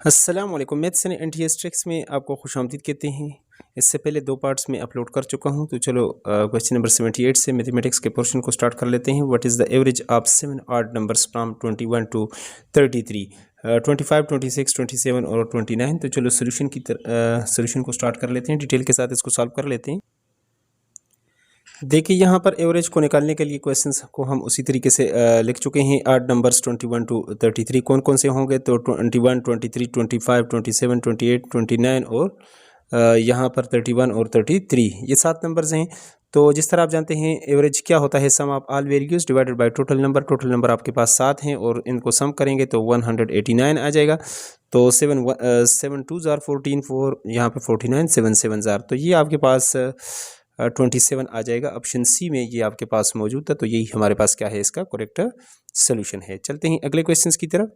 अस्सलामुअलैकुम। Maths and NTS tricks में आपको खुशामदीद कहते हैं। इससे पहले दो पार्ट्स में अपलोड कर चुका हूं, तो चलो क्वेश्चन नंबर 78 से मैथमेटिक्स के पोर्शन को स्टार्ट कर लेते हैं। What is the average of 7 odd numbers from 21 to 33, 25, 26, 27 और 29। तो चलो सोल्यूशन को स्टार्ट कर लेते हैं, डिटेल के साथ इसको सॉल्व कर लेते हैं। देखिए यहाँ पर एवरेज को निकालने के लिए क्वेश्चंस को हम उसी तरीके से लिख चुके हैं। आठ नंबर्स 21 टू 33 कौन कौन से होंगे, तो 21, 23, 25, 27, 28, 29 और यहाँ पर 31 और 33, ये 7 नंबर्स हैं। तो जिस तरह आप जानते हैं एवरेज क्या होता है, sum of all values divided by total number. Total number आपके पास 7 हैं और इनको सम करेंगे तो 189 आ जाएगा। तो 7 2 जार 14, 4 यहाँ पे 49, 7 7 जार, तो ये आपके पास 27 आ जाएगा। ऑप्शन सी में ये आपके पास मौजूद था, तो यही हमारे पास क्या है, इसका करेक्ट सोल्यूशन है। चलते हैं अगले क्वेश्चंस की तरफ।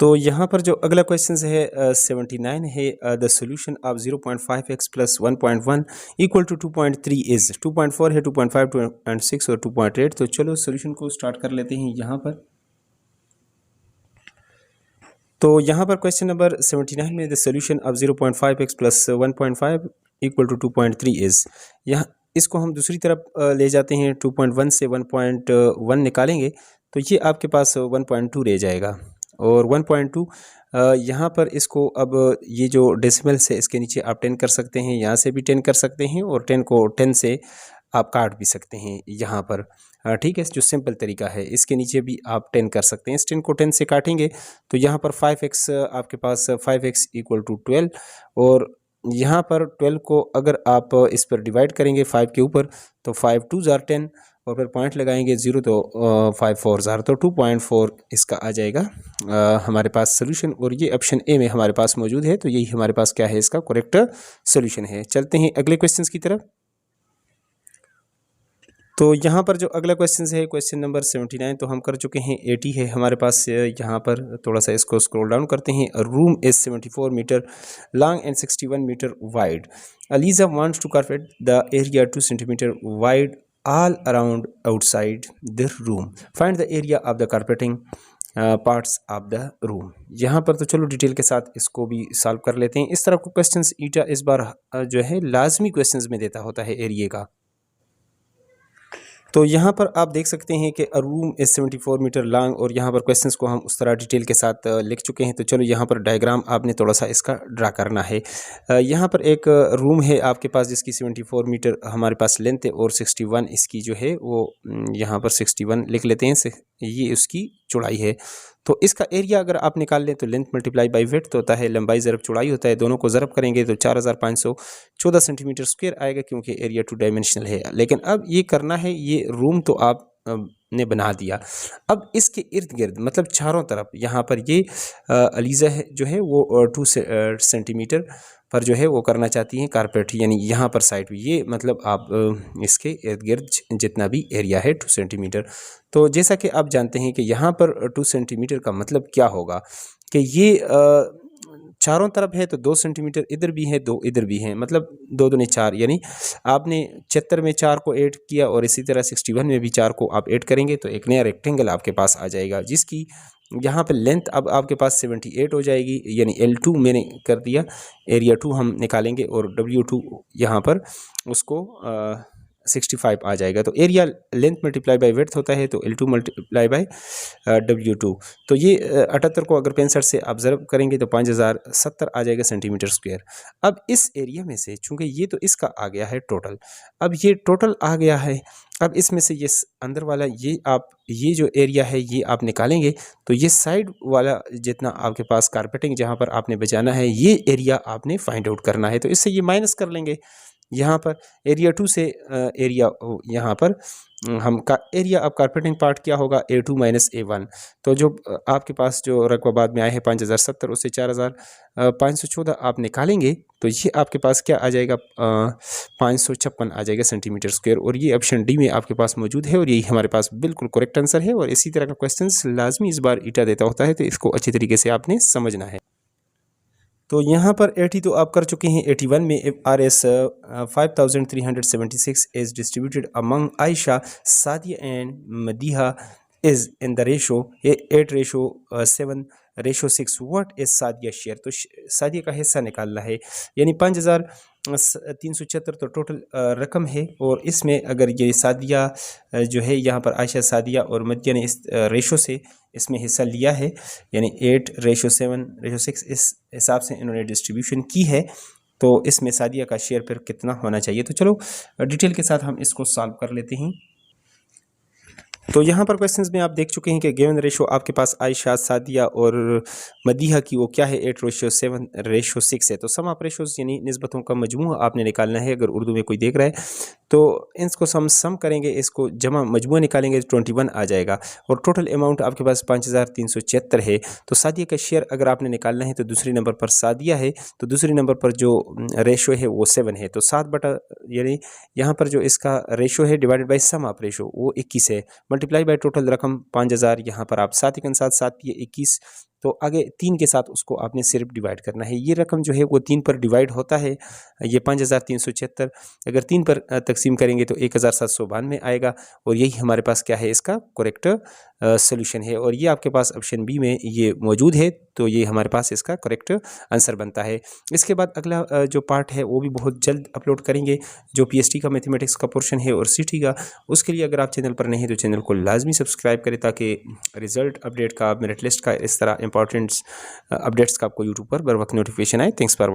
तो यहाँ पर जो अगला क्वेश्चन है 79 है, the solution of 0.5x plus 1.1 equal to 2.3 is 2.4 है, 2.5, 2.6 और 2.8। तो चलो सोल्यूशन को स्टार्ट कर लेते हैं यहाँ पर। तो यहाँ पर क्वेश्चन नंबर 79 में the solution of 0.5x plus 1.5 equal to 2.3 is, यहाँ इसको हम दूसरी तरफ ले जाते हैं। 2.1 से 1.1 निकालेंगे तो ये आपके पास 1.2 रह जाएगा। और 1.2 यहाँ पर इसको अब ये जो डेसिमल से इसके नीचे आप 10 कर सकते हैं, यहाँ से भी 10 कर सकते हैं और 10 को 10 से आप काट भी सकते हैं यहाँ पर। ठीक है, जो सिंपल तरीका है, इसके नीचे भी आप 10 कर सकते हैं। इस 10 को 10 से काटेंगे तो यहाँ पर 5x आपके पास 5x इक्वल टू 12, और यहाँ पर 12 को अगर आप इस पर डिवाइड करेंगे 5 के ऊपर तो 5 2 जार 10 और फिर पॉइंट लगाएंगे 0 तो 5 4 जार, तो 2.4 इसका आ जाएगा हमारे पास सोल्यूशन। और ये ऑप्शन ए में हमारे पास मौजूद है, तो यही हमारे पास क्या है, इसका करेक्ट सोल्यूशन है। चलते हैं अगले क्वेश्चन की तरफ। तो यहाँ पर जो अगला क्वेश्चन है क्वेश्चन नंबर 79, तो हम कर चुके हैं। 80 है हमारे पास। यहाँ पर थोड़ा सा इसको स्क्रॉल डाउन करते हैं। Room is 74 metre long and 61 metre wide. Aliza wants to carpet the area 2 centimetre wide all around outside the room. Find the area of the carpeting parts of the room. यहाँ पर तो चलो detail के साथ इसको भी सॉल्व कर लेते हैं। इस तरह को क्वेश्चन ईटा इस बार जो है लाजमी क्वेश्चन में देता होता है एरिया का। तो यहाँ पर आप देख सकते हैं कि रूम इज 74 मीटर लॉन्ग, और यहाँ पर क्वेश्चंस को हम उस तरह डिटेल के साथ लिख चुके हैं। तो चलो यहाँ पर डायग्राम आपने थोड़ा सा इसका ड्रा करना है। यहाँ पर एक रूम है आपके पास जिसकी 74 मीटर हमारे पास लेंथ है और 61 इसकी जो है वो यहाँ पर 61 लिख लेते हैं, ये उसकी चौड़ाई है। तो इसका एरिया अगर आप निकाल लें तो लेंथ मल्टीप्लाई बाई विड्थ होता है, लंबाई ज़रब चौड़ाई होता है, दोनों को ज़रब करेंगे तो 4514 सेंटीमीटर स्क्वायर आएगा, क्योंकि एरिया 2 डायमेंशनल है। लेकिन अब ये करना है, ये रूम तो आप ने बना दिया। अब इसके इर्द गिर्द मतलब चारों तरफ यहाँ पर ये अलीज़ा है जो है वो 2 सेंटीमीटर पर जो है वो करना चाहती हैं कारपेट, यानी यहाँ पर साइड भी ये मतलब आप इसके इर्द गिर्द जितना भी एरिया है 2 सेंटीमीटर। तो जैसा कि आप जानते हैं कि यहाँ पर 2 सेंटीमीटर का मतलब क्या होगा कि ये चारों तरफ है तो 2 सेंटीमीटर इधर भी है, 2 इधर भी हैं, मतलब 2 दूनी 4, यानी आपने 76 में 4 को ऐड किया और इसी तरह 61 में भी 4 को आप ऐड करेंगे तो एक नया रेक्टेंगल आपके पास आ जाएगा, जिसकी यहाँ पे लेंथ अब आपके पास 78 हो जाएगी, यानी L2 मैंने कर दिया, एरिया 2 हम निकालेंगे और W2 यहाँ पर उसको 65 आ जाएगा। तो area length multiply by width होता है, तो L2 मल्टीप्लाई बाय W2। तो ये 78 को अगर 65 से आप ज़रब करेंगे तो 5070 आ जाएगा सेंटीमीटर स्क्वायर। अब इस एरिया में से चूँकि ये तो इसका आ गया है टोटल, अब ये टोटल आ गया है, अब इसमें से ये अंदर वाला ये जो एरिया है ये आप निकालेंगे तो ये साइड वाला जितना आपके पास कारपेटिंग जहाँ पर आपने बचाना है ये एरिया आपने फाइंड आउट करना है। तो इससे ये माइनस कर लेंगे यहाँ पर एरिया 2 से एरिया यहाँ पर हम का एरिया अब कारपेटिंग पार्ट क्या होगा, A2 माइनस A1। तो जो आपके पास जो रकबा बाद में आए हैं 5070, उससे 4514 आप निकालेंगे तो ये आपके पास क्या आ जाएगा, 556 आ जाएगा सेंटीमीटर स्क्वायर। और ये ऑप्शन डी में आपके पास मौजूद है और यही हमारे पास बिल्कुल करेक्ट आंसर है। और इसी तरह का क्वेश्चन लाजमी इस बार ईटा देता होता है, तो इसको अच्छी तरीके से आपने समझना है। तो यहाँ पर 80 तो आप कर चुके हैं। 81 में RS 5376 is distributed among Ayesha, Sadia and Madiha is in the ratio 8:7:6 what is Sadia share. तो सादिया का हिस्सा निकालना है, यानी 5376 तो टोटल रकम है, और इसमें अगर ये सादिया जो है यहाँ पर आयशा, सादिया और मदिया ने इस रेशो से इसमें हिस्सा लिया है, यानी 8:7:6 इस हिसाब से इन्होंने डिस्ट्रीब्यूशन की है, तो इसमें सादिया का शेयर फिर कितना होना चाहिए। तो चलो डिटेल के साथ हम इसको सॉल्व कर लेते हैं। तो यहाँ पर क्वेश्चंस में आप देख चुके हैं कि गिवन रेशो आपके पास आयशा, सादिया और मदीहा की वो क्या है 8:7:6 है। तो सम ऑफ रेशोज यानी निस्बतों का मजमूआ आपने निकालना है। अगर उर्दू में कोई देख रहा है तो इसको सम करेंगे, इसको जमा मजमूआ निकालेंगे तो 21 आ जाएगा, और टोटल अमाउंट आपके पास 5376 है। तो सादिया का शेयर अगर आपने निकालना है तो दूसरे नंबर पर सादिया है, तो दूसरे नंबर पर जो रेशो है वो 7 है। तो 7 यानी यहाँ पर जो इसका रेशो है divided by sum of ratio वो 21 है, मल्टीप्लाई बाय टोटल रकम 5000। यहाँ पर आप 7 के साथ 7 ये 21, तो आगे 3 के साथ उसको आपने सिर्फ डिवाइड करना है। ये रकम जो है वो 3 पर डिवाइड होता है, ये 5376 अगर 3 पर तकसीम करेंगे तो 1792 आएगा, और यही हमारे पास क्या है इसका करेक्ट सोल्यूशन है, और ये आपके पास ऑप्शन बी में ये मौजूद है, तो ये हमारे पास इसका करेक्ट आंसर बनता है। इसके बाद अगला जो पार्ट है वो भी बहुत जल्द अपलोड करेंगे, जो पीएचडी का मैथमेटिक्स का पोर्शन है और सीटी का। उसके लिए अगर आप चैनल पर नहीं तो चैनल को लाजमी सब्सक्राइब करें, ताकि रिजल्ट अपडेट का, मेरिट लिस्ट का, इस तरह इंपॉर्टेंट अपडेट्स का आपको यूट्यूब पर बर वक्त नोटिफिकेशन आए। Thanks for